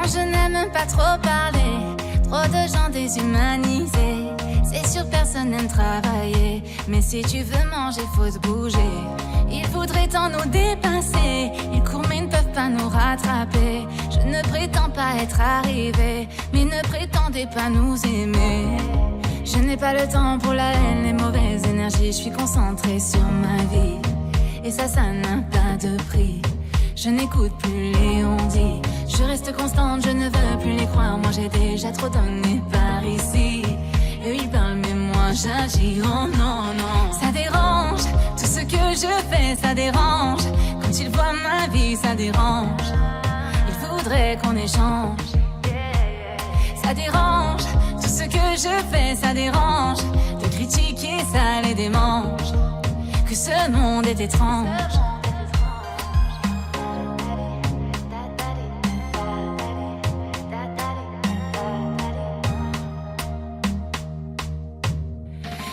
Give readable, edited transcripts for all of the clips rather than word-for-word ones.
Je n'aime pas trop parler, trop de gens déshumanisés. C'est sûr personne n'aime travailler, mais si tu veux manger faut se bouger. Ils voudraient tant nous dépasser, ils courent mais ne peuvent pas nous rattraper. Je ne prétends pas être arrivé, mais ne prétendez pas nous aimer. Je n'ai pas le temps pour la haine, les mauvaises énergies. Je suis concentrée sur ma vie, et ça n'a pas de prix. Je n'écoute plus les on-dit. Je reste constante, je ne veux plus les croire. Moi j'ai déjà trop donné par ici. Eux ils parlent mais moi j'agis. Oh non, non. Ça dérange, tout ce que je fais ça dérange. Quand ils voient ma vie ça dérange. Ils voudraient qu'on échange. Ça dérange, tout ce que je fais ça dérange. De critiquer ça les démange. Que ce monde est étrange.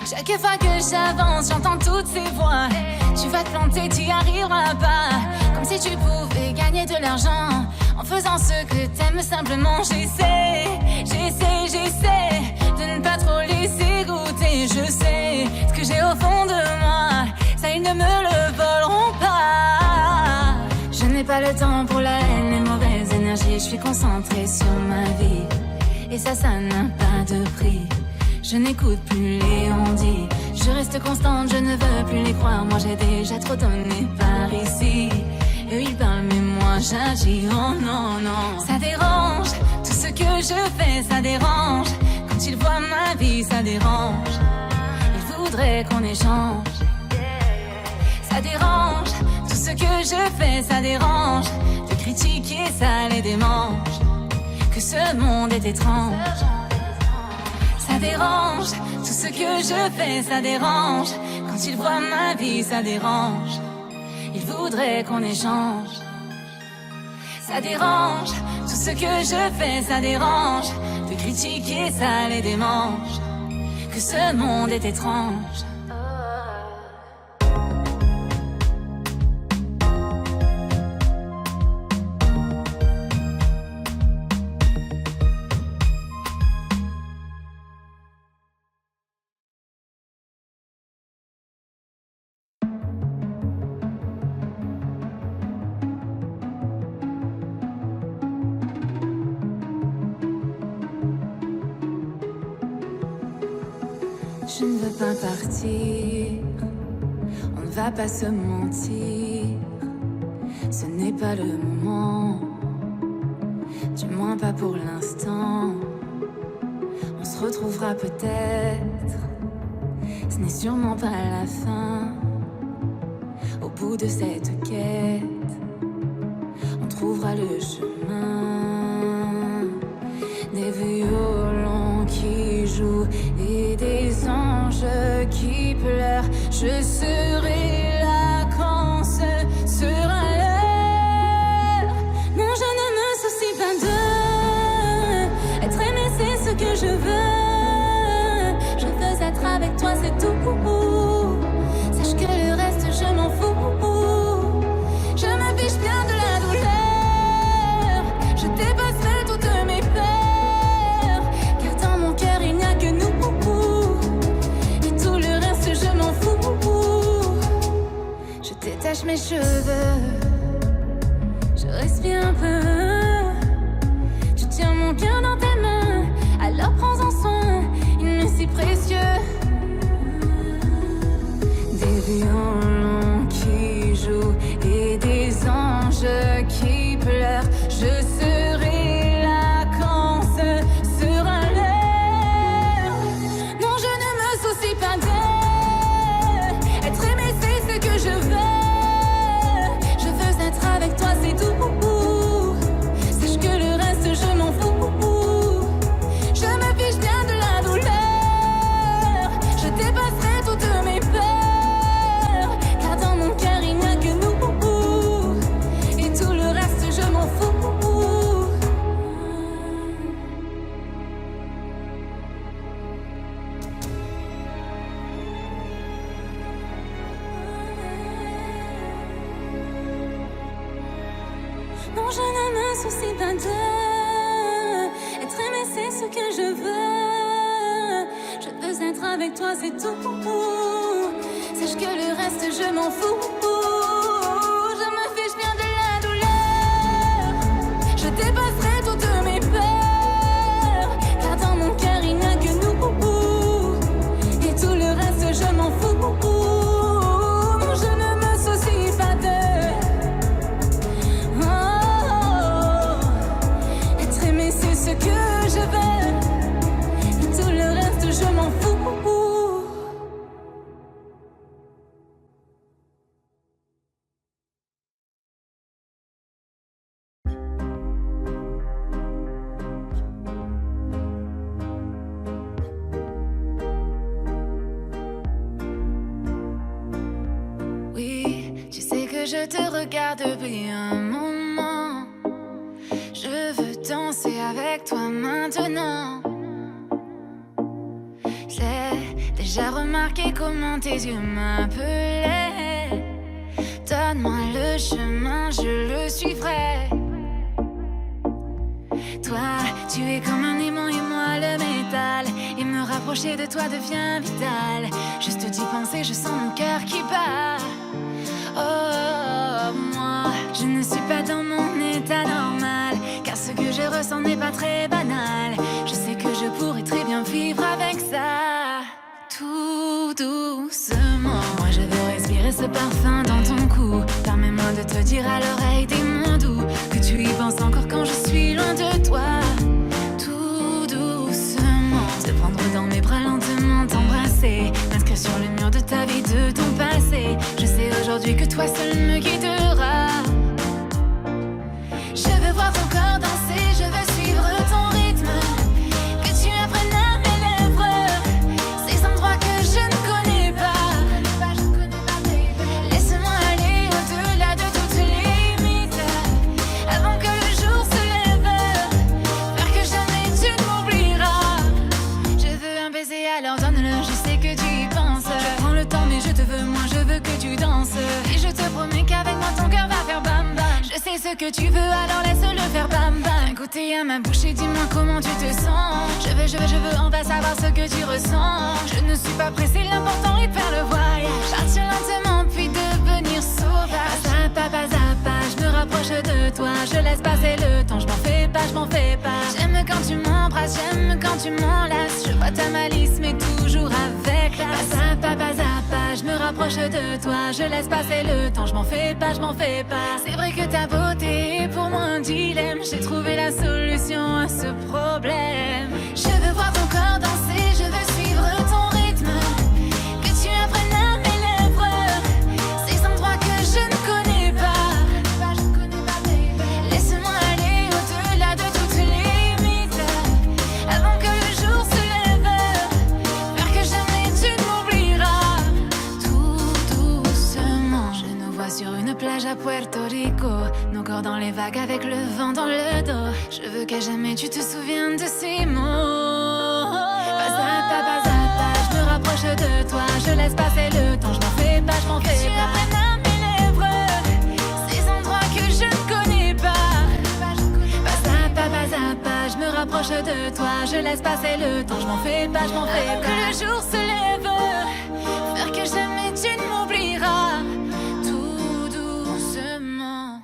Chaque fois que j'avance, j'entends toutes ces voix. Tu vas te planter, tu y arriveras pas. Comme si tu pouvais gagner de l'argent en faisant ce que t'aimes simplement. J'essaie de ne pas trop laisser goûter. Je sais ce que j'ai au fond de moi, ça ils ne me le voleront pas. Je n'ai pas le temps pour la haine, les mauvaises énergies. Je suis concentrée sur ma vie, et ça n'a pas de prix. Je n'écoute plus les on-dit. Je reste constante, je ne veux plus les croire. Moi j'ai déjà trop donné par ici. Eux ils parlent mais moi j'agis. Oh non, non. Ça dérange, tout ce que je fais ça dérange. Quand ils voient ma vie ça dérange. Ils voudraient qu'on échange. Ça dérange, tout ce que je fais ça dérange. De critiquer ça les démange. Que ce monde est étrange. Ça dérange, tout ce que je fais ça dérange. Quand ils voient ma vie ça dérange. Ils voudraient qu'on échange. Ça dérange, tout ce que je fais ça dérange. De critiquer ça les démange. Que ce monde est étrange. Je ne veux pas partir, on ne va pas se mentir. Ce n'est pas le moment, du moins pas pour l'instant. On se retrouvera peut-être, ce n'est sûrement pas la fin. Au bout de cette quête, on trouvera le chemin. Des violons qui jouent et des anges qui pleurent. Je serai là quand ce sera l'heure. Non, je ne me soucie pas de être aimé, c'est ce que je veux. Je veux être avec toi, c'est tout. Sache que le reste, je m'en fous. Je me fiche bien de la douleur. Je dépasserai toutes mes peurs. Car dans mon cœur, il n'y a que nous. Et tout le reste, je m'en fous. Je détache mes cheveux. Je respire un peu. Tu tiens mon cœur dans tes mains. Alors prends-en soin, il m'est si précieux. Des violons qui jouent et des anges qui pleurent. Je serai là quand ce sera l'heure. Non, je ne me soucie pas d'être aimé, c'est ce que je veux. Je veux être avec toi, c'est tout. Sache que le reste, je m'en fous. Je me fiche bien de la douleur. Non, je ne me soucie pas de être aimé, c'est ce que je veux. Je veux être avec toi, c'est tout. Sache que le reste, je m'en fous. Je me fiche bien de la douleur. Je dépasserai toutes mes peurs, car dans mon cœur, il n'y a que nous. Et tout le reste, je m'en fous. Non, je ne me soucie pas de être aimé, c'est ce que je veux. Et tout le reste, je m'en fous. Je te regarde depuis un moment. Je veux danser avec toi maintenant. J'ai déjà remarqué comment tes yeux m'appelaient. Donne-moi le chemin, je le suivrai. Toi, tu es comme un aimant et moi le métal. Et me rapprocher de toi devient vital. Juste d'y penser, je sens mon cœur qui bat. Oh, moi, je ne suis pas dans mon état normal, car ce que je ressens n'est pas très banal. Je sais que je pourrais très bien vivre avec ça. Tout doucement, moi je veux respirer ce parfum dans ton cou. Permets-moi de te dire à l'oreille des mots doux, que tu y penses encore quand je suis loin de toi. Tout doucement, te prendre dans mes bras lentement, t'embrasser, m'inscrire sur le mur de ta vie, de ton passé. Je sais aujourd'hui que toi seul me guidera. Je veux voir ton corps danser, je veux suivre ton rythme. Que tu apprennes à mes lèvres ces endroits que je ne connais pas. Laisse-moi aller au-delà de toutes les limites, avant que le jour se lève, faire que jamais tu ne m'oublieras. Je veux un baiser, alors donne-le, je sais que tu y penses. Je prends le temps mais je te veux, moi je veux que tu danses. Et je te promets qu'avec moi ton cœur va faire bam bam. Je sais ce que tu veux, alors laisse-le faire bam bam. Un côté à ma bouche et dis-moi comment tu te sens. Je veux, on va savoir ce que tu ressens. Je ne suis pas pressée, l'important est de faire le voyage. Partir lentement puis devenir sauvage. Pas à pas, je me rapproche de toi. Je laisse passer le temps, je m'en fais pas. J'aime quand tu m'embrasses, j'aime quand tu m'enlaces. Je vois ta malice mais toujours avec classe. Pas à pas, je me rapproche de toi. Je laisse passer le temps, je m'en fais pas. C'est vrai que ta beauté est pour moi un dilemme. J'ai trouvé la solution à ce problème. Je veux voir ton corps danser, je veux suivre ton rythme. Que tu apprennes à mes lèvres ces endroits que je ne connais pas. Laisse-moi aller au-delà de toutes les limites, avant que le jour se lève, faire que jamais tu ne m'oublieras. Tout doucement, je nous vois sur une plage à Puerto Rico, nos corps dans les vagues avec le vent dans le dos. Je veux qu'à jamais tu te souviennes de ces mots. Pas à pas, je me rapproche de toi. Je laisse passer le temps, je m'en fais pas. Que tu apprennes à mes lèvres ces endroits que je ne connais pas. Pas à pas, je me rapproche de toi. Je laisse passer le temps, je m'en fais pas. Que le jour se lève, faire que jamais tu ne m'oublieras. Tout doucement.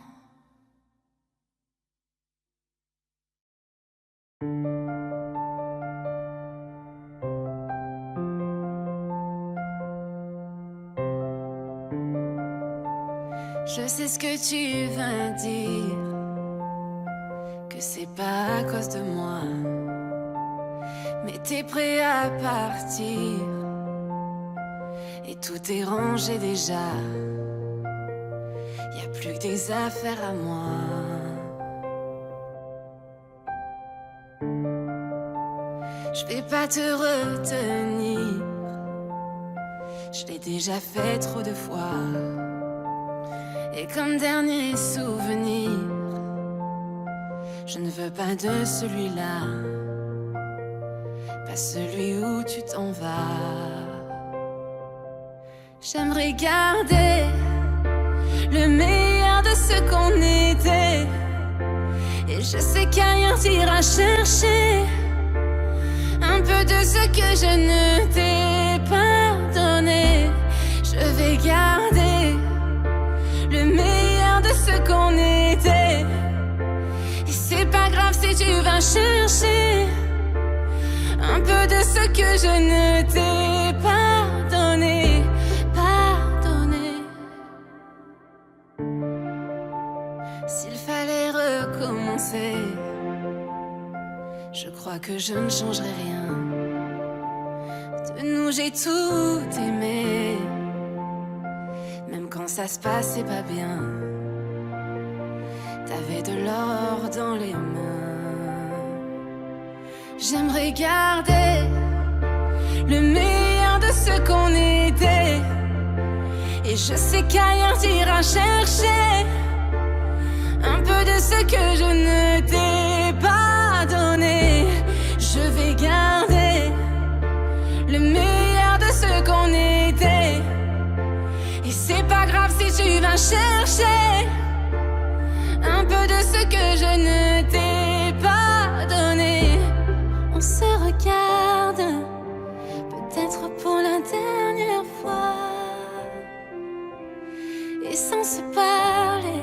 Je sais ce que tu vas dire, que c'est pas à cause de moi, mais t'es prêt à partir et tout est rangé déjà. Y a plus que des affaires à moi. Je vais pas te retenir, je l'ai déjà fait trop de fois. Et comme dernier souvenir, je ne veux pas de celui-là, pas celui où tu t'en vas. J'aimerais garder le meilleur de ce qu'on était, Et je sais qu'ailleurs t'iras chercher un peu de ce que je ne t'ai pas donné. Je vais garder le meilleur de ce qu'on était. Et c'est pas grave si tu vas chercher un peu de ce que je ne t'ai pas donné. S'il fallait recommencer, je crois que je ne changerai rien. De nous j'ai tout aimé, même quand ça se passait pas bien. T'avais de l'or dans les mains. J'aimerais garder le meilleur de ce qu'on était. Et je sais qu'ailleurs t'iras chercher un peu de ce que je ne t'ai pas donné. Je vais garder le meilleur de ce qu'on était. Et c'est pas grave si tu vas chercher un peu de ce que je ne t'ai pas donné. On se regarde, peut-être pour la dernière fois, et sans se parler,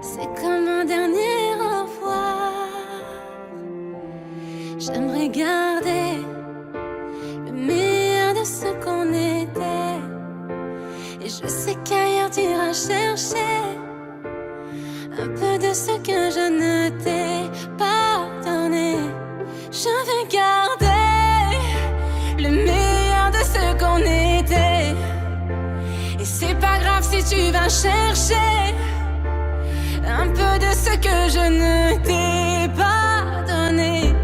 c'est comme un dernier au revoir. J'aimerais garder le meilleur de ce qu'on était. Et je sais qu'ailleurs t'iras chercher un peu de ce que je ne t'ai pas donné. Je vais garder le meilleur de ce qu'on était. Et c'est pas grave si tu vas chercher un peu de ce que je ne t'ai pas donné,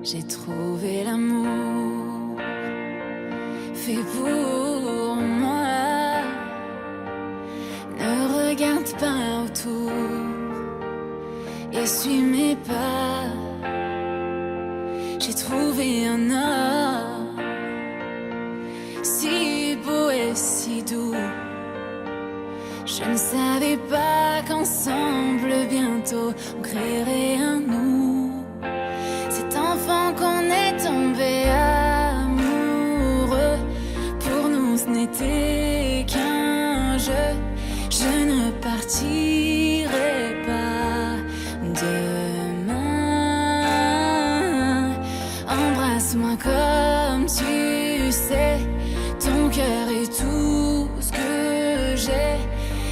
J'ai trouvé l'amour fait pour moi. Ne regarde pas autour et suis mes pas. J'ai trouvé un homme si beau et si doux. Je ne savais pas qu'ensemble bientôt on créerait un nous. Cet enfant qu'on est tombé amoureux, pour nous ce n'était qu'un jeu. Je ne partirai pas demain. Embrasse-moi comme tu sais, ton cœur est tout ce que j'ai.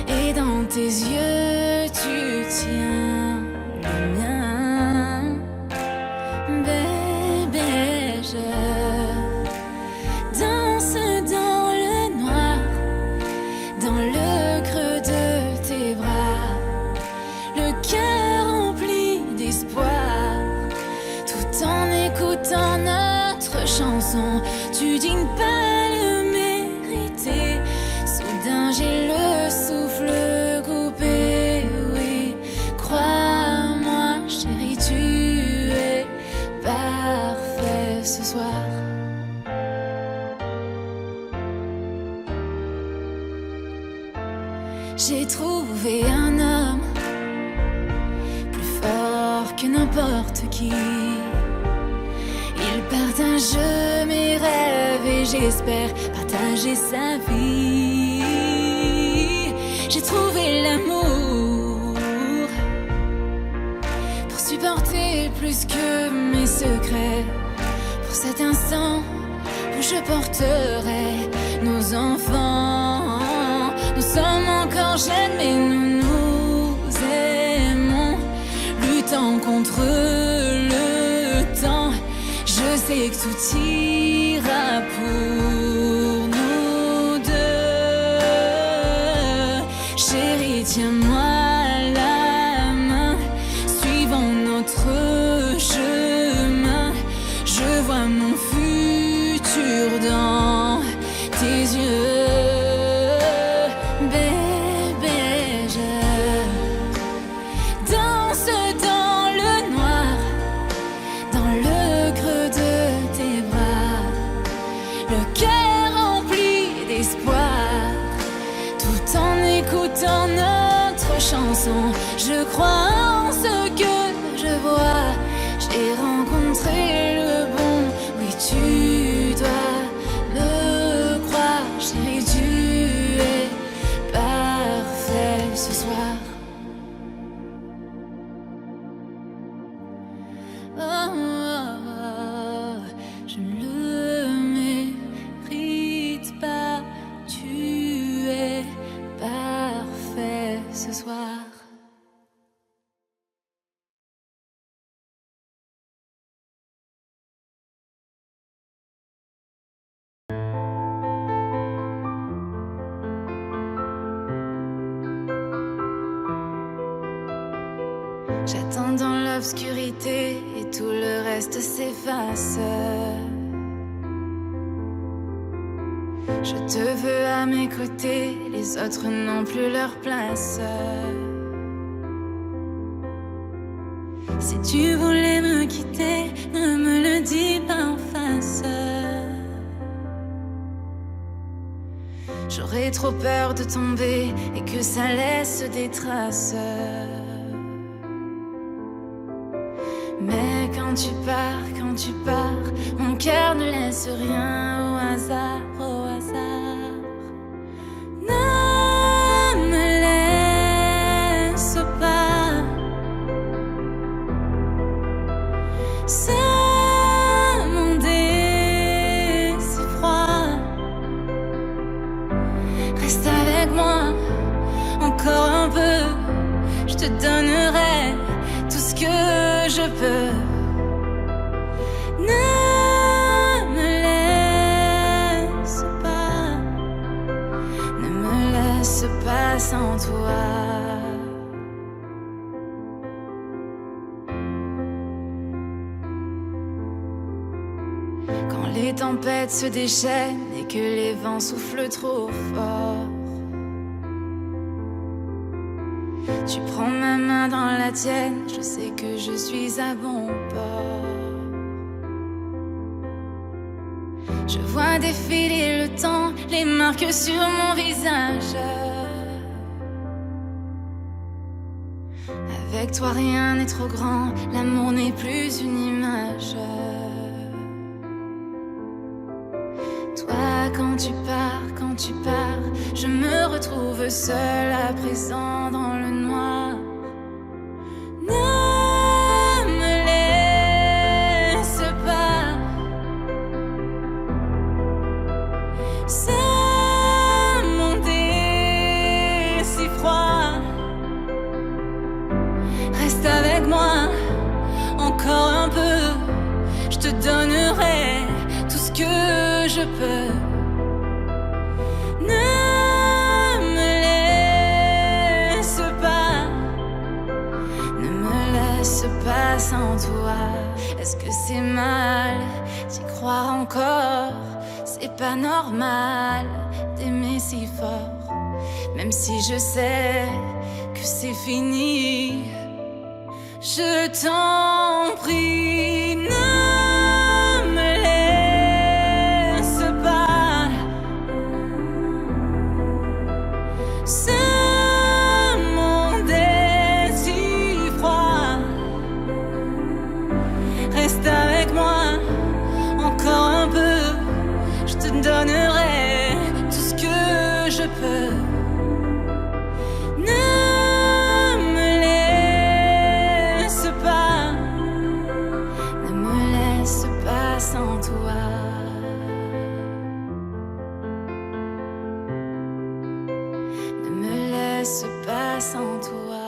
Et dans tes yeux tu tiens le mien. Bébé, je danse dans le noir, dans le creux de tes bras, le cœur rempli d'espoir, tout en écoutant notre chanson. Tu dignes pas le mériter. Soudain j'ai le souffle coupé. Oui, crois-moi chérie, tu es parfait ce soir. J'ai trouvé un homme plus fort que n'importe qui. Il partage mes rêves et j'espère partager sa vie. J'ai trouvé l'amour pour supporter plus que mes secrets. Pour cet instant où je porterai nos enfants. Nous sommes encore jeunes mais nous nous aimons, luttant contre le temps. Je sais que tout ira pour nous deux. Chérie, tiens-moi la main, suivons notre chemin. Je vois mon futur dans tes yeux. Bébé, je danse dans le noir, dans le creux de tes chanson. Je crois en ce que je vois. J'ai rencontré le bon. Oui, tu dois le croire. Chérie, tu es parfait ce soir. Oh, oh, oh, je ne le mérite pas. Tu es parfait ce soir. J'attends dans l'obscurité et tout le reste s'efface. Je te veux à mes côtés, les autres n'ont plus leur place. Si tu voulais me quitter, ne me le dis pas en face. J'aurais trop peur de tomber et que ça laisse des traces. Mais quand tu pars, mon cœur ne laisse rien au hasard, au hasard. Ne me laisse pas. Ce monde est si froid. Reste avec moi, encore un peu. Je te donnerai tout ce que je peux. Ne me laisse pas. Ne me laisse pas sans toi. Quand les tempêtes se déchaînent et que les vents soufflent trop fort, tu prends ma main dans la tienne, je sais que je suis à bon port. Je vois défiler le temps, les marques sur mon visage. Avec toi rien n'est trop grand, l'amour n'est plus une image. Toi quand tu pars, je me retrouve seule à présent dans le noir. Ne me laisse pas. Ce monde est si froid. Reste avec moi, encore un peu. Je te donnerai tout ce que je peux. Ne me laisse pas. Ne me laisse pas sans toi. Est-ce que c'est mal d'y croire encore? C'est pas normal d'aimer si fort. Même si je sais que c'est fini, je t'en prie, ne me laisse pas. Ce monde est si froid. Reste avec moi, encore un peu. Je te donnerai tout ce que je peux. Sans toi, ne me laisse pas sans toi.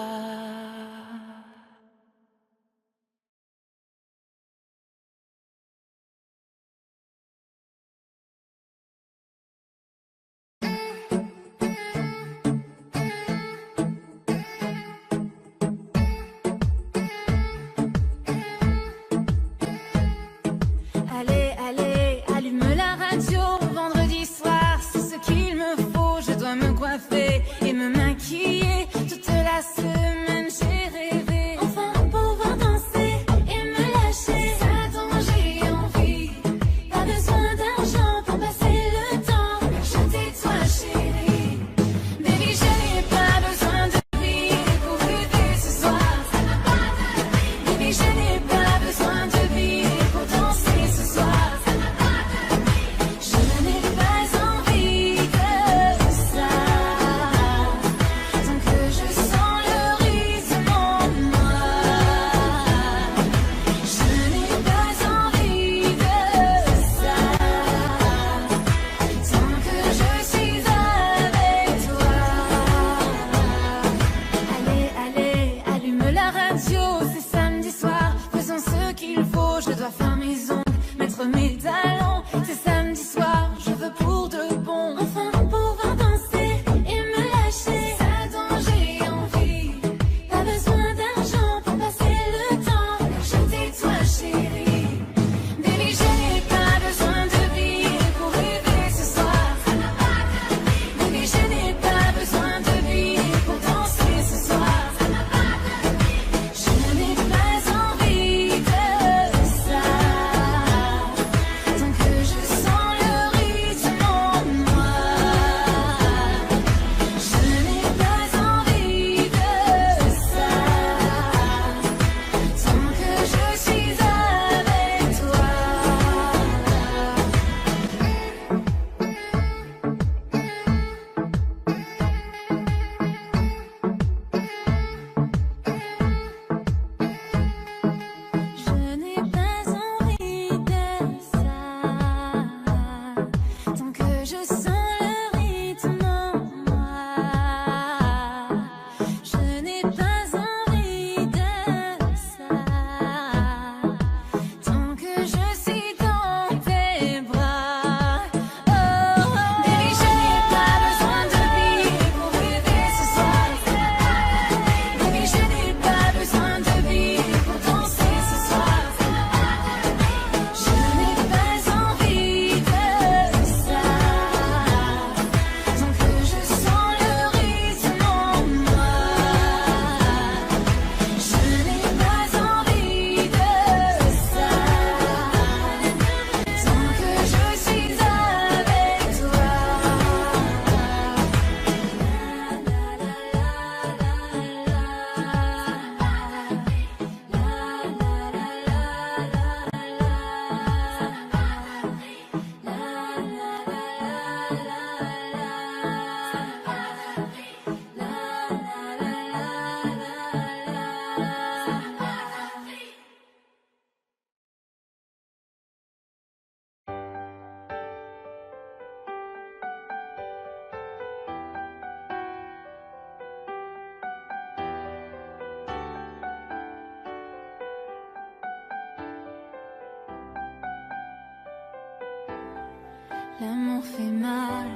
L'amour fait mal.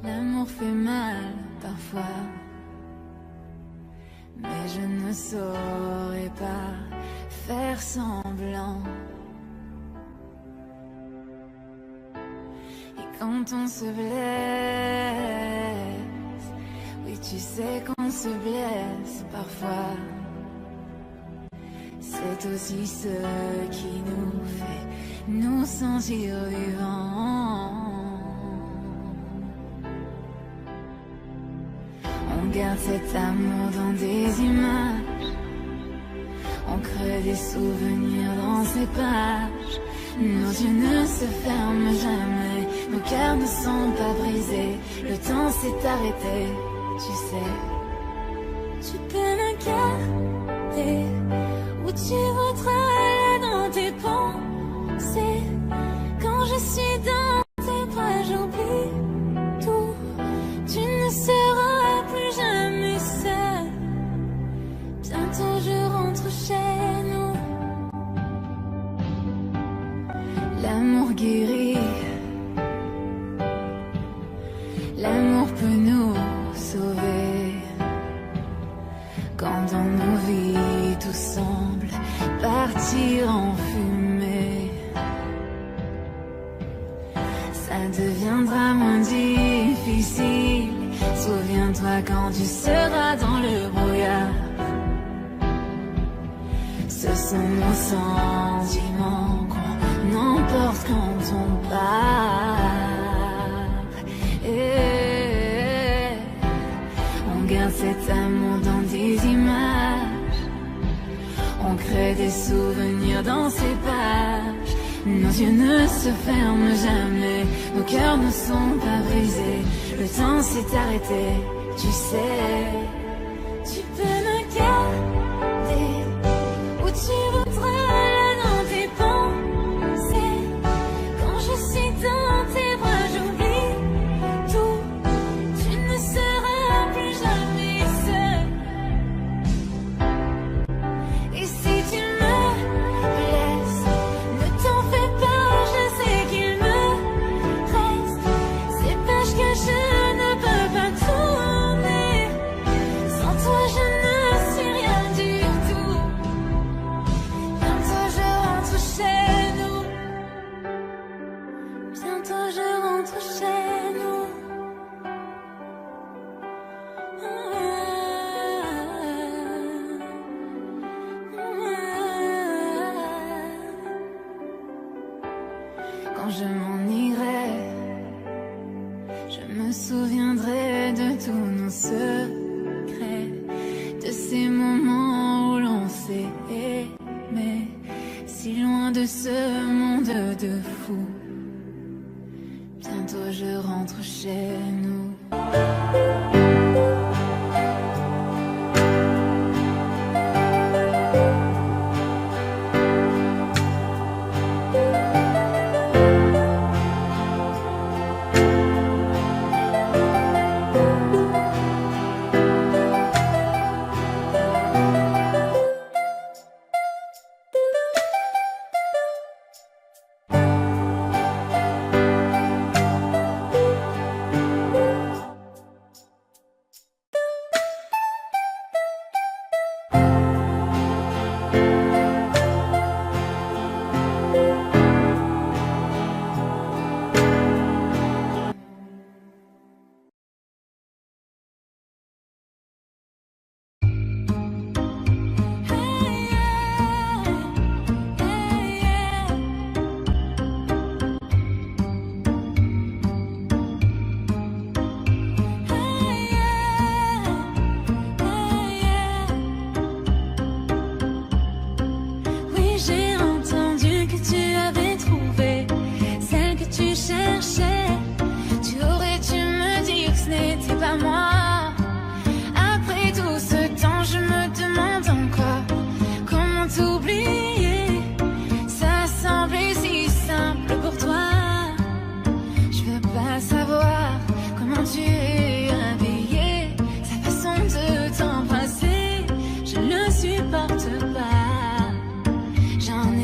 L'amour fait mal parfois. Mais je ne saurais pas faire semblant. Et quand on se blesse, oui tu sais qu'on se blesse parfois. C'est aussi ce qui nous fait nous sentir vivants. On garde cet amour dans des images, on crée des souvenirs dans ces pages. Nos yeux ne se ferment jamais, nos cœurs ne sont pas brisés. Le temps s'est arrêté, tu sais. Tu peux me garder où tu voudras aller dans tes pensées. Quand je suis dans tes bras, j'oublie tout. Tu ne seras plus jamais seul. Bientôt je rentre chez nous. L'amour guérit. L'amour peut nous sauver. Quand dans nos vies tout semble partir en fumée, ça deviendra moins difficile. Souviens-toi quand tu seras dans le brouillard. Ce sont nos sentiments qu'on emporte quand on part. Et on garde cet amour dans des images, on crée des souvenirs dans ces pages. Nos yeux ne se ferment jamais, nos cœurs ne sont pas brisés. Le temps s'est arrêté, tu sais. Tu peux me garder où tu voudras aller dans tes pensées. Quand je suis dans tes bras, j'oublie tout. Tu ne seras plus jamais seul. Et si tu me blesses, ne t'en fais pas, je sais qu'il me reste ces pages que je ne peux pas tourner. Sans toi je ne suis rien du tout. Bientôt je rentre chez nous. Bientôt je rentre chez nous. Quand je m'en irai, je me souviendrai de tous nos secrets, de ces moments où l'on s'est aimé, si loin de ce monde de fous. Bientôt je rentre chez nous. J'en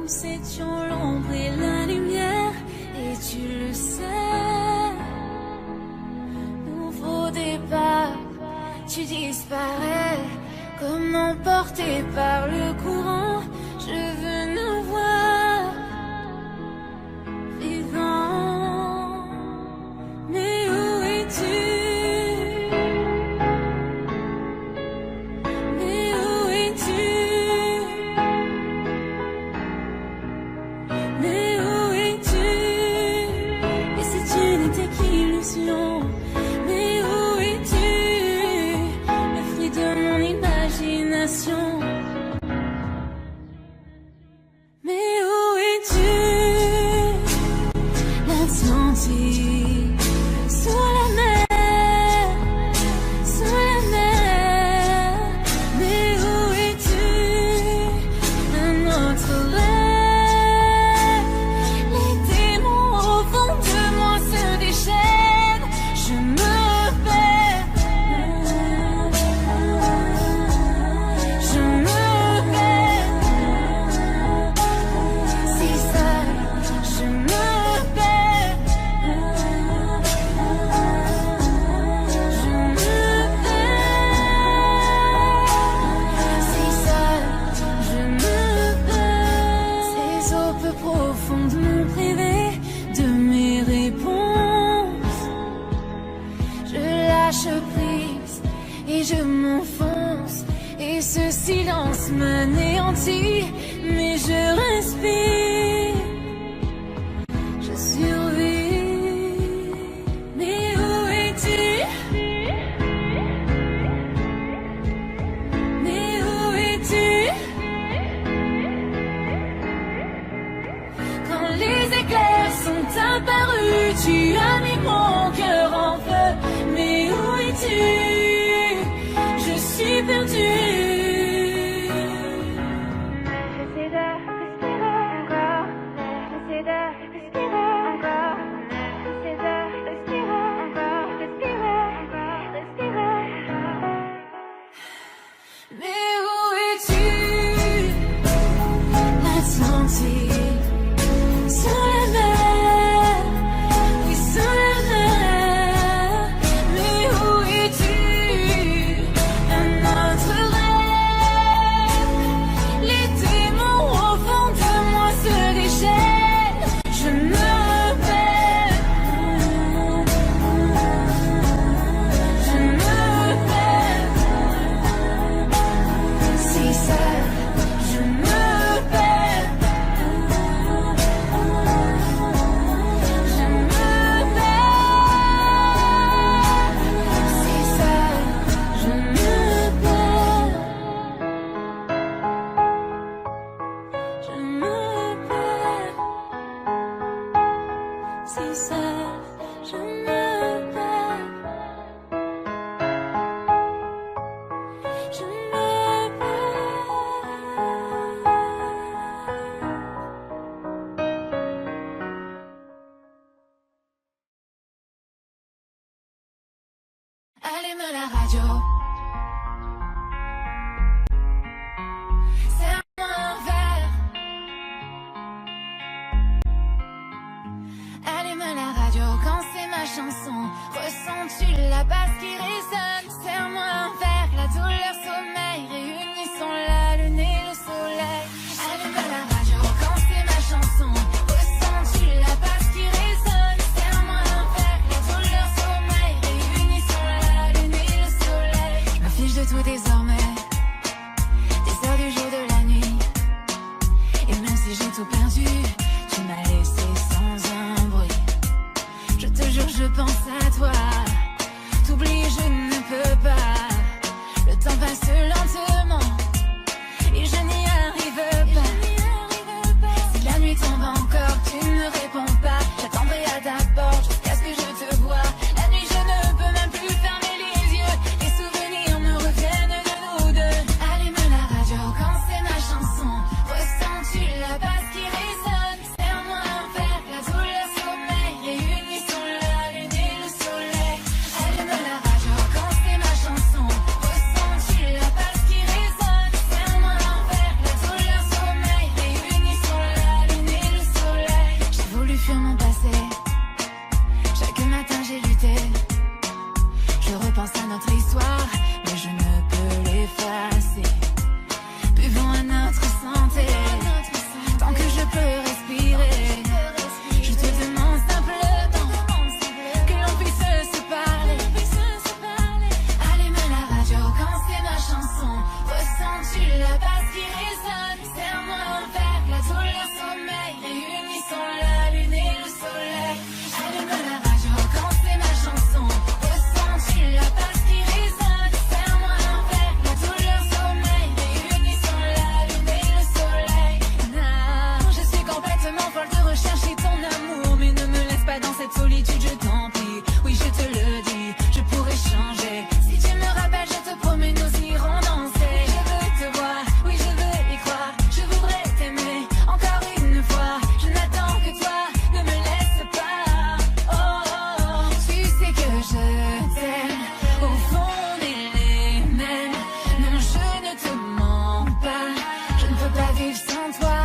Nous étions l'ombre et la lumière, et tu le sais. Nouveau départ, tu disparais, comme emporté par le courant. Je veux nous voir vivants. Mais où es-tu? Mais où es-tu? Mais où es-tu? Et si tu n'étais qu'illusion? Mais où es-tu? Le fruit de mon imagination. Mais où es-tu? L'Atlantique, sous la mer, sous la mer. Mais où es-tu? Un autre rêve. Les démons au fond de moi se déchaînent. Je me perds. Je me perds. Si seul, je me perds. Je me perds. Si seul, je me perds. Ces eaux peu profondes m'ont privé de mes réponses. Je lâche prise et je m'enfonce. Et ce silence m'anéantit, mais je respire. Je survis. Mais où es-tu? Mais où es-tu? Quand les éclairs sont apparus, tu as mis mon cœur en feu. Mais où es-tu? Je suis perdue. J'essaie de respirer encore. J'essaie de respirer encore. J'essaie de respirer encore. Respirer encore. Respirer. Mais où es-tu? L'Atlantique, sous la mer, oui sous la mer. Mais où es-tu? Un autre rêve. Les démons au fond de moi se déchaînent. Je me perds. Je me perds. Si seul, je me perds. Je me perds. Si seul, je me perds. Je me perds. Si seul, je me perds. Je me perds. Allume la radio. Serre-moi un verre. Allume la radio quand c'est ma chanson. Ressens-tu la basse qui résonne? Serre-moi un verre, la douleur, sommeil. Réunissons la lune et le soleil. Allume la radio quand c'est ma chanson. Ressens-tu la basse qui résonne? Serre-moi un verre, la douleur, sommeil. Réunissons la lune et le soleil. Je me fiche de tout désormais. Des heures du jour, de la nuit. Et même si j'ai tout perdu, tu m'as laissé sans un bruit. Je te jure, je pense à toi. T'oublier, je ne peux pas. Le temps passe lentement et je n'y arrive pas. Si la nuit tombe encore, tu ne réponds pas. J'attendrai à ta porte jusqu'à ce que je te voie. La nuit, je ne peux même plus fermer les yeux. Les souvenirs me reviennent de nous deux. Allume la radio quand c'est ma chanson. Ressens-tu la basse qui résonne? Serre-moi un verre, la douleur, sommeil. Réunissons la lune et le soleil. Allume la radio quand c'est ma chanson. Ressens-tu la basse qui résonne? Serre-moi un verre, la douleur, sommeil. Réunissons la fuir mon passé. Chaque matin j'ai lutté. Je repense à notre histoire, mais je ne peux l'effacer. Buvons à notre santé, tant que je peux respirer. Je te demande simplement que l'on puisse se parler. Allume la radio quand c'est ma chanson. Ressens-tu la basse qui résonne? Serre-moi un verre, la douleur sommeil. Réunissons la lune et le soleil. Allume la radio quand c'est ma chanson. Ressens-tu la basse qui résonne? Serre-moi un verre, la douleur sommeil. Réunissons la lune et le soleil. Non, je suis complètement folle de rechercher ton amour, mais ne me laisse pas dans cette solitude, je t'en prie. Oui, je te le dis, je pourrais changer. Si tu me rappelles, je te promets, nous irons danser. Je veux te voir, oui, je veux y croire. Je voudrais t'aimer encore une fois. Je n'attends que toi, ne me laisse pas. Oh, oh, oh. Tu sais que je t'aime au fond des mêmes. Non, je ne te mens pas. Je ne peux pas vivre sans toi.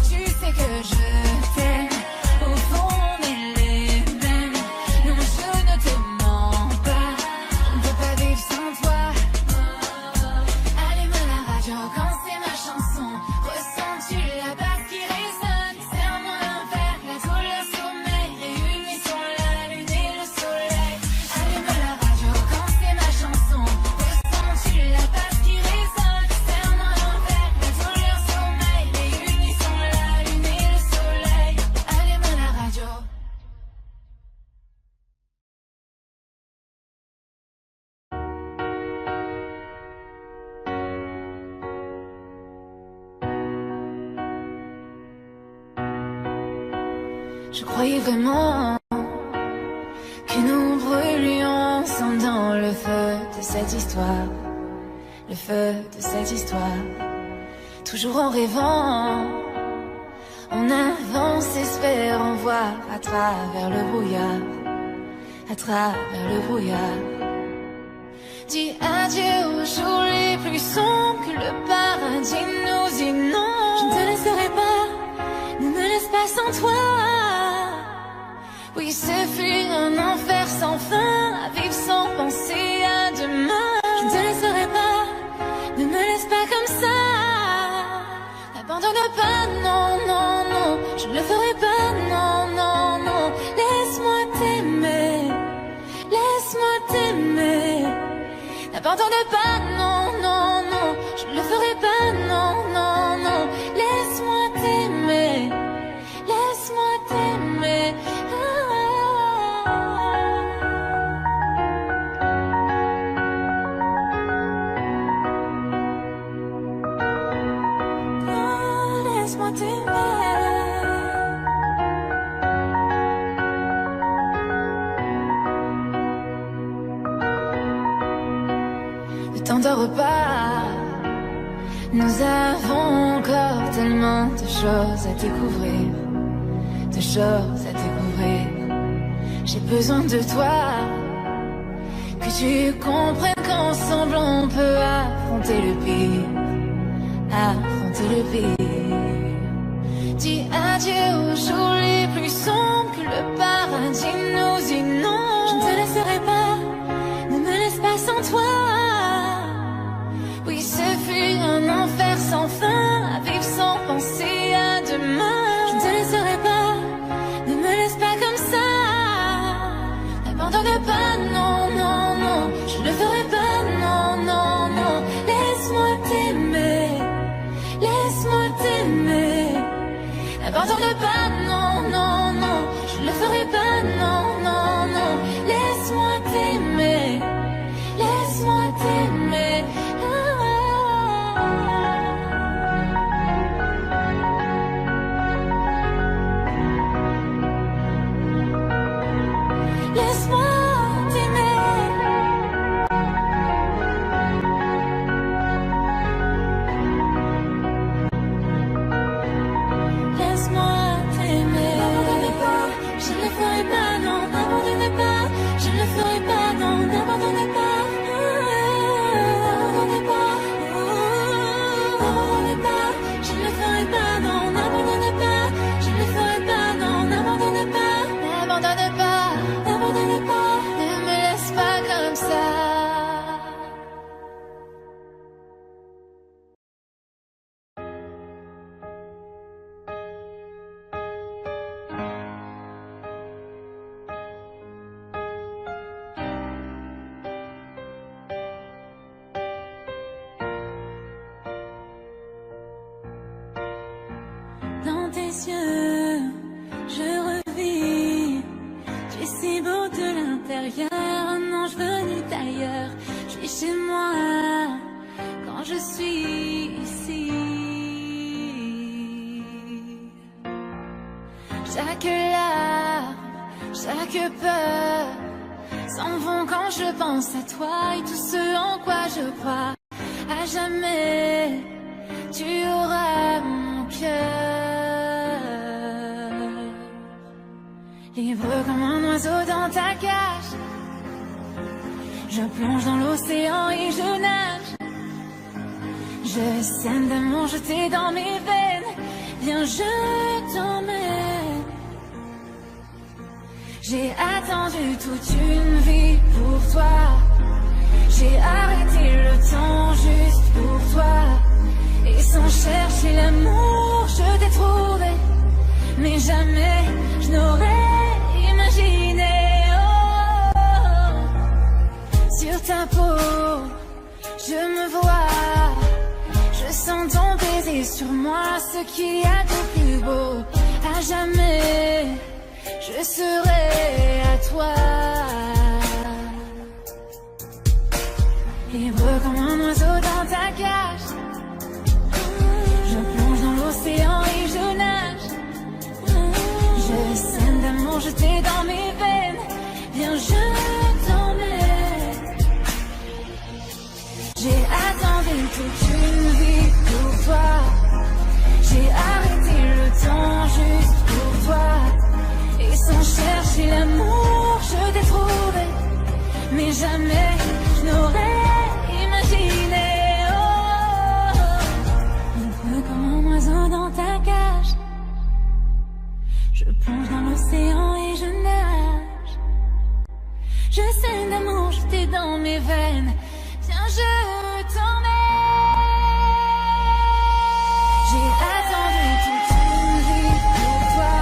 Tu sais que je t'aime au fond des mêmes. Non, je ne te mens pas. Je ne peux pas vivre sans toi. Allume la radio quand c'est ma chanson. Ressens-tu la basse qui résonne? Serre-moi un verre, la douleur sommeil. Réunissons la lune et le soleil. Allume la radio quand c'est ma chanson. Ressens-tu la basse qui résonne? Serre-moi un verre, la douleur sommeil. Réunissons la lune et le soleil. Allume la radio. Je croyais vraiment que nous brûlions ensemble dans le feu de cette histoire. Le feu de cette histoire. Toujours en rêvant, on avance, espérant voir à travers le brouillard. À travers le brouillard. Dis adieu aux jours les plus sombres, que le paradis nous inonde. Je ne te laisserai pas, ne me laisse pas sans toi. Oui, ce fut un enfer sans fin, à vivre sans penser à demain. Je ne te laisserai pas, ne me laisse pas comme ça. N'abandonne pas, non, non, non. Je ne le ferai pas, non, non, non. Laisse-moi t'aimer, laisse-moi t'aimer. N'abandonne pas, non, non, non. Je ne le ferai pas, non, non, non. Laisse-moi t'aimer, laisse-moi t'aimer. Laisse-moi t'aimer. Ne t'endors pas. Nous avons encore tellement de choses à découvrir. De choses à découvrir. J'ai besoin de toi. Que tu comprennes qu'ensemble on peut affronter le pire. Affronter le pire. Dis adieu aux jours les plus sombres, que le paradis nous inonde. Je ne te laisserai pas, ne me laisse pas sans toi. Oui, ce fut un enfer sans fin, à vivre sans penser à demain. Je ne te laisserai pas, ne me laisse pas comme ça. N'abandonne pas, non, non, non. Je ne le ferai pas, non, non, non. Laisse-moi t'aimer, laisse-moi t'aimer. N'abandonne pas, non, non, non. Je ne le ferai pas, non, non, non. Laisse-moi t'aimer, laisse-moi t'aimer. Laisse-moi t'aimer. Laisse-moi t'aimer. Chaque larme, chaque peur s'en vont quand je pense à toi et tout ce en quoi je crois. À jamais, tu auras mon cœur. Libre comme un oiseau dans ta cage, je plonge dans l'océan et je nage. Je saigne d'amour jeté dans mes veines. Viens, je t'emmène. J'ai attendu toute une vie pour toi. J'ai arrêté le temps juste pour toi. Et sans chercher l'amour, je t'ai trouvé. Mais jamais je n'aurais imaginé. Oh, oh, oh. Sur ta peau, je me vois. Je sens ton baiser sur moi, ce qu'il y a de plus beau. À jamais, je serai à toi. Libre comme un oiseau dans ta cage, je plonge dans l'océan et je nage. Je saigne d'amour jeté dans mes veines. Viens, je t'emmène. J'ai attendu toute une vie pour toi. J'ai arrêté le temps juste pour toi. Et sans chercher l'amour, je t'ai trouvé. Mais jamais je n'aurais imaginé. Oh, libre comme un oiseau dans ta cage, je plonge dans l'océan et je nage. Je saigne d'amour jeté dans mes veines. Viens, je t'emmène. J'ai attendu toute une vie pour toi.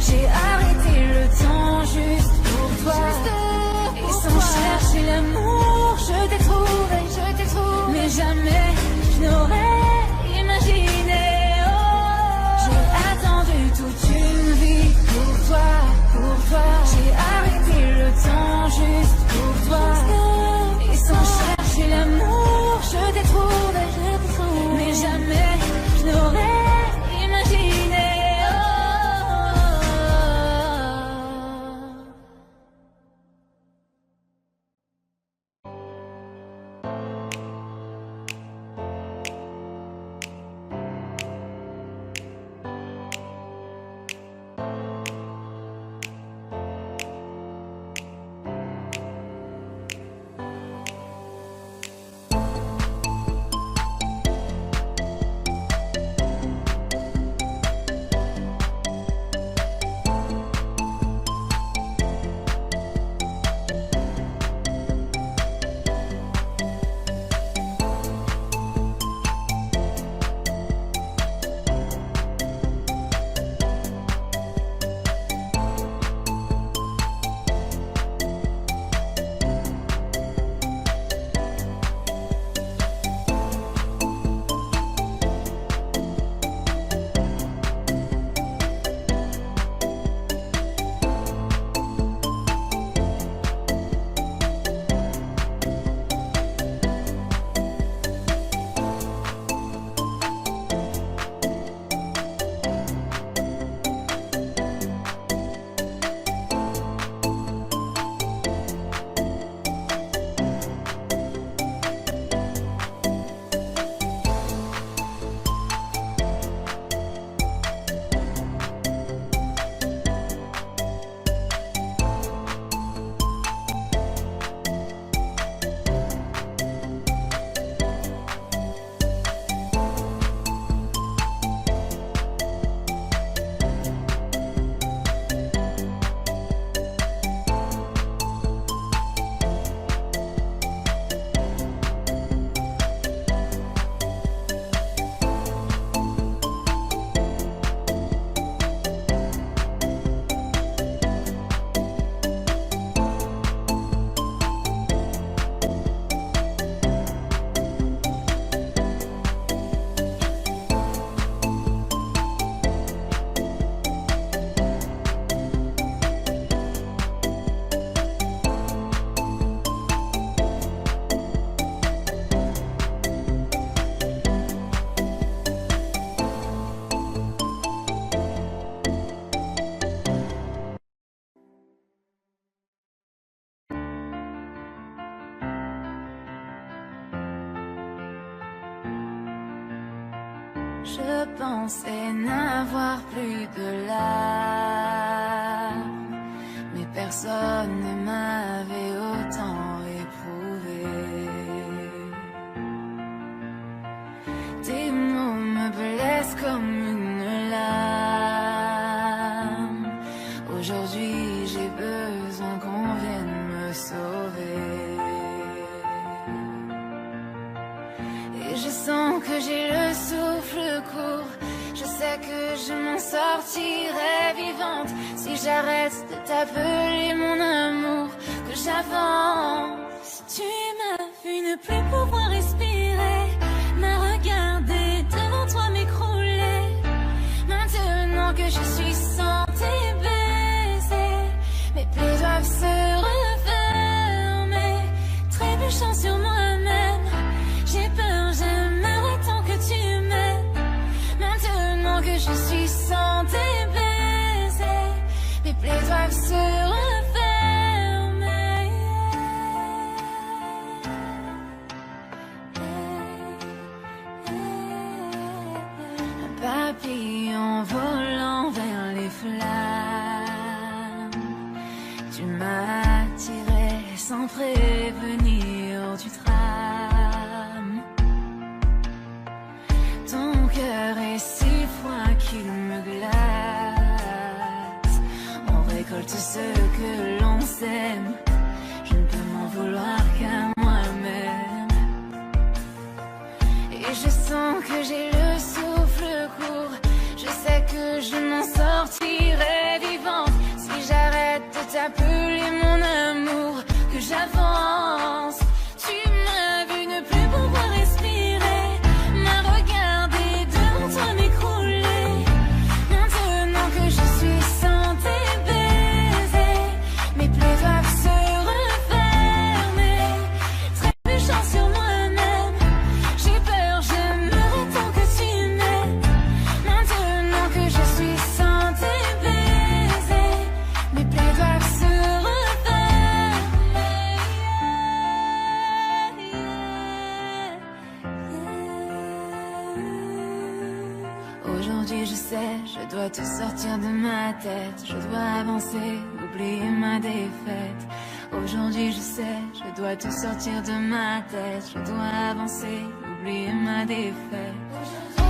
J'ai arrêté le temps juste pour toi. Et sans chercher l'amour, je t'ai trouvé. Mais jamais je n'aurais imaginé. Oh, j'ai attendu toute une vie pour toi. J'ai arrêté le temps juste pour toi. Et sans chercher l'amour, pensais n'avoir plus de larmes, mais personne ne m'avait autant éprouvé. Tes mots me blessent comme une lame. Aujourd'hui j'ai besoin qu'on vienne me sauver. Et je sens que j'ai le souffle court. Je sais que je m'en sortirai vivante si j'arrête de t'appeler mon amour, que j'avance. Tu m'as vu ne plus pouvoir respirer, m'as regardé devant toi m'écrouler. Maintenant que je suis sans tes baisers, mes plaies doivent se refermer, trébuchant sur moi-même. J'ai peur, j'aimerais tant que tu m'aimes. Maintenant que je suis sans tes baisers, mes plaies doivent se refermer. Un papillon volant vers les flammes, tu m'as attiré sans prévenir, tu trames. Ton cœur est si froid qu'il me glace. On récolte ce que l'on sème, je ne peux m'en vouloir qu'à moi-même. Et je sens que j'ai le souffle court. Je sais que je m'en sortirai vivante si j'arrête de t'appeler mon amour, que j'avance. Tu m'as vu ne plus pouvoir respirer, m'as regardé devant toi m'écrouler. Maintenant que je suis sans tes baisers, mes plaies doivent se refermer, trébuchant sur moi-même. J'ai peur, j'aimerais tant que tu m'aimes. Maintenant que je suis sans tes baisers, mes plaies doivent se refermer. Aujourd'hui je sais, je dois te sortir de ma tête. Je dois avancer, oublier ma défaite. Aujourd'hui je sais, je dois te sortir de ma tête. Je dois avancer, oublier ma défaite.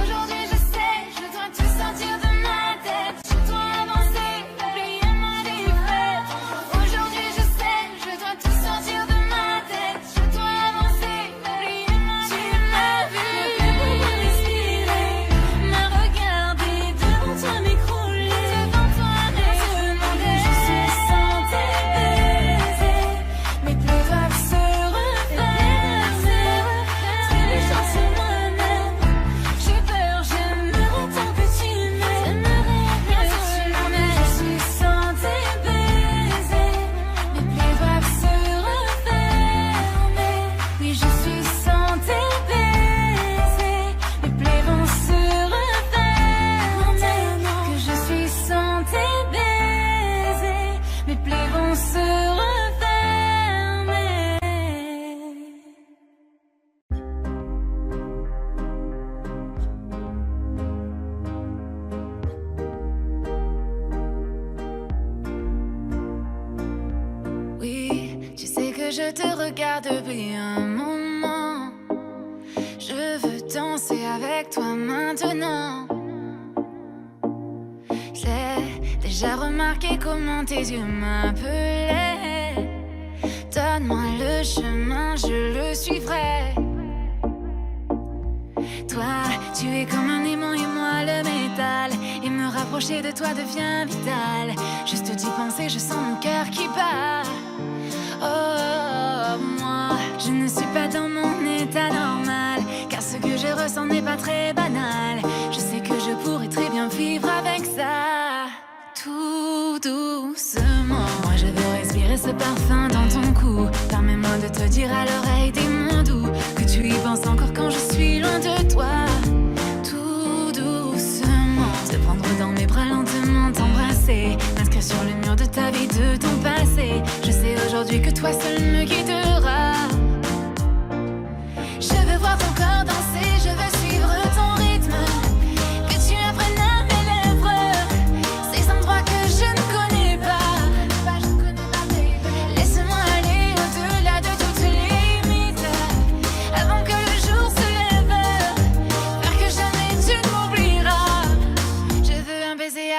Aujourd'hui je sais, je dois te sortir de ma tête. Je dois avancer, oublier ma défaite. Aujourd'hui je sais, je dois te sortir de ma tête. Je dois avancer, oublier ma défaite. Tu m'as vu ne plus pouvoir respirer, m'as regardé devant toi m'écrouler. Devant toi maintenant que je suis sans tes baisers, mes plaies doivent se refermer, trébuchant sur moi-même. J'ai peur, j'aimerais tant que tu m'aimes. Maintenant que je suis sans tes baisers, mes plaies doivent se refermer. Oui, je suis sans tes baisers, mes plaies vont se refermer. Maintenant que je suis sans tes baisers, mes plaies vont se refermer. Oui, tu sais que je te regarde depuis un moment. Je veux danser avec toi maintenant. J'ai déjà remarqué comment tes yeux m'appelaient. Donne-moi le chemin, je le suivrai. Toi, tu es comme un aimant et moi le métal. Et me rapprocher de toi devient vital. Juste d'y penser, je sens mon cœur qui bat. Oh, moi, je ne suis pas dans mon état normal, car ce que je ressens n'est pas très banal. Je sais que je pourrais très bien vivre avec ça. Tout doucement, moi je veux respirer ce parfum dans ton cou. Permets-moi de te dire à l'oreille des mots doux, que tu y penses encore quand je suis loin de toi. Tout doucement, te prendre dans mes bras lentement, t'embrasser, m'inscrire sur le mur de ta vie, de ton passé. Je sais aujourd'hui que toi seul me guidera. Je veux voir ton corps danser, je veux suivre ton rythme. Que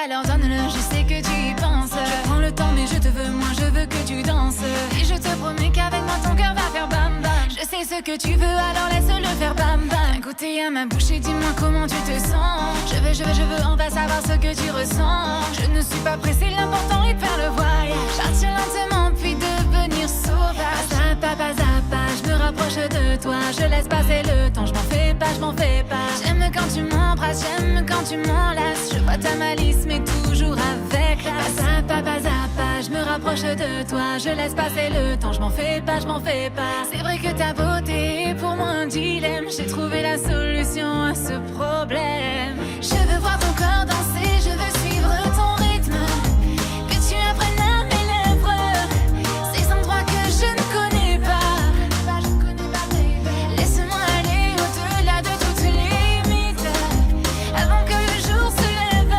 alors donne-le, je sais que tu y penses. Je prends le temps mais je te veux, moi je veux que tu danses. Et je te promets qu'avec moi ton cœur va faire bam bam. Je sais ce que tu veux, alors laisse-le faire bam bam. Goûter à ma bouche et dis-moi comment tu te sens. Je veux, on va savoir ce que tu ressens. Je ne suis pas pressée, l'important est de faire le voyage. Partir lentement puis devenir sauvage. Pas à pas, je me rapproche de toi. Je laisse passer le temps, je m'en fais pas. J'aime quand tu m'embrasses, j'aime quand tu m'enlaces. Je vois ta malice mais toujours avec classe. Pas à pas, je me rapproche de toi. Je laisse passer le temps, je m'en fais pas. C'est vrai que ta beauté est pour moi un dilemme. J'ai trouvé la solution à ce problème. Je veux voir ton corps danser, je veux suivre ton rythme. Que tu apprennes à mes lèvres ces endroits que je ne connais pas. Laisse-moi aller au-delà de toutes les limites avant que le jour se lève.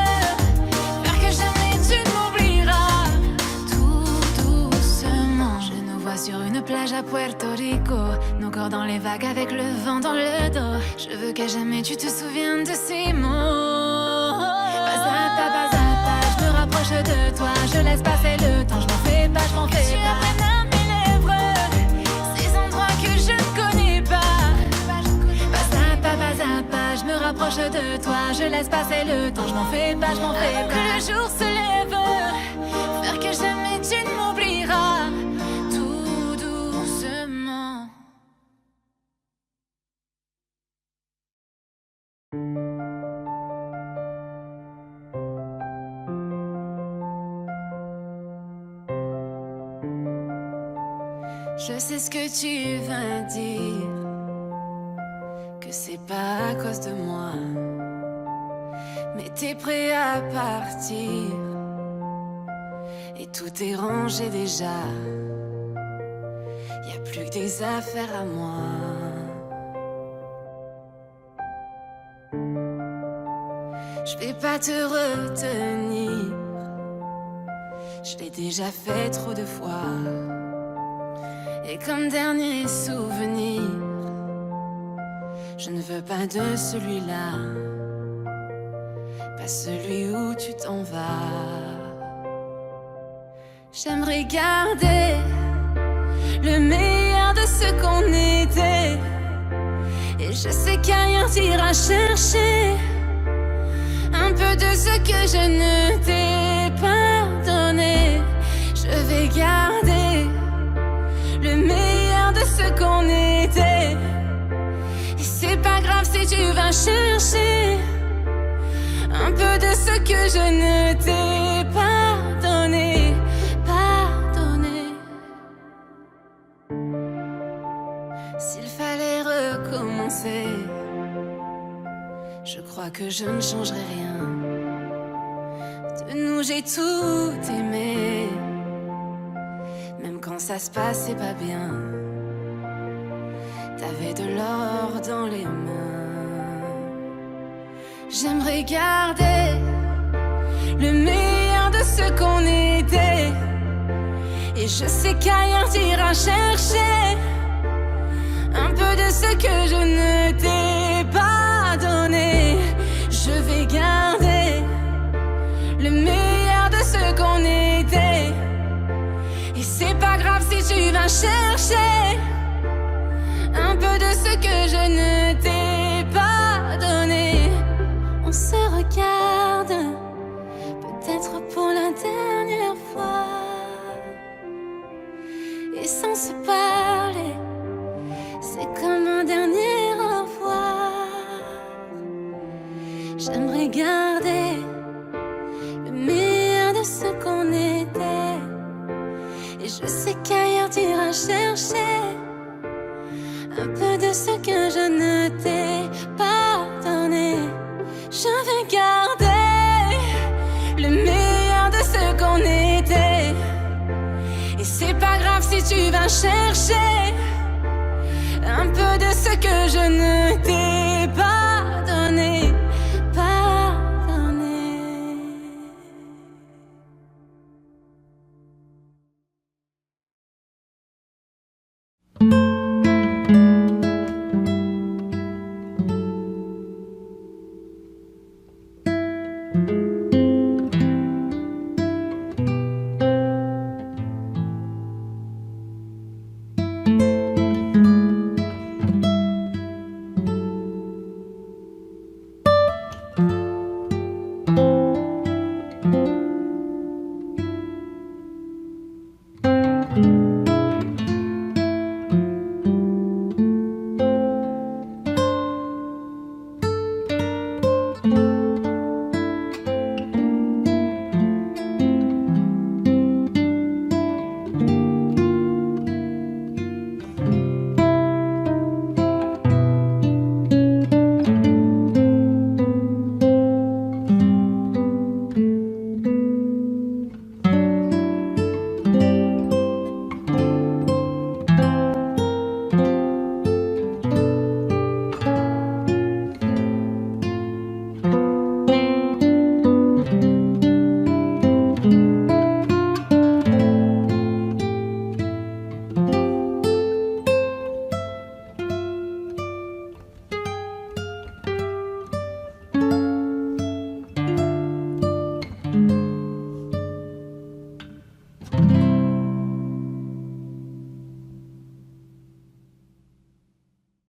Faire que jamais tu ne m'oublieras. Tout doucement, je nous vois sur une plage à Puerto Rico, nos corps dans les vagues avec le vent dans le dos. Je veux qu'à jamais tu te souviennes de ces mots. Pas à pas, je me rapproche de toi. Je laisse passer le temps, je m'en fais pas. Que tu apprennes à mes lèvres ces endroits que je ne connais pas. Pas à pas, je me rapproche de toi. Je laisse passer le temps, je m'en fais pas. Que le jour se lève, faire que jamais tu ne m'oublieras. Tout doucement. Je sais ce que tu vas dire, que c'est pas à cause de moi, mais t'es prêt à partir et tout est rangé déjà. Y a plus que des affaires à moi. Je vais pas te retenir, je l'ai déjà fait trop de fois. Et comme dernier souvenir, je ne veux pas de celui-là, pas celui où tu t'en vas. J'aimerais garder le meilleur de ce qu'on était. Et je sais qu'ailleurs t'iras chercher un peu de ce que je ne t'ai pas donné. Je vais garder le meilleur de ce qu'on était. Et c'est pas grave si tu vas chercher un peu de ce que je ne t'ai pas donné. S'il fallait recommencer, je crois que je ne changerai rien. De nous j'ai tout aimé, même quand ça se passait pas bien. T'avais de l'or dans les mains. J'aimerais garder le meilleur de ce qu'on était. Et je sais qu'ailleurs t'iras chercher un peu de ce que je ne t'ai pas donné. Je vais garder le meilleur de ce qu'on était. Et c'est pas grave si tu vas chercher un peu de ce que je ne t'ai pas donné. On se regarde, peut-être pour la dernière fois, et sans se parler, c'est comme un dernier au revoir. J'aimerais garder le meilleur de ce qu'on était. Et je sais qu'ailleurs t'iras chercher un peu de ce que je ne t'ai pas donné. Je vais garder le meilleur de ce qu'on était. Et c'est pas grave si tu vas chercher un peu de ce que je ne t'ai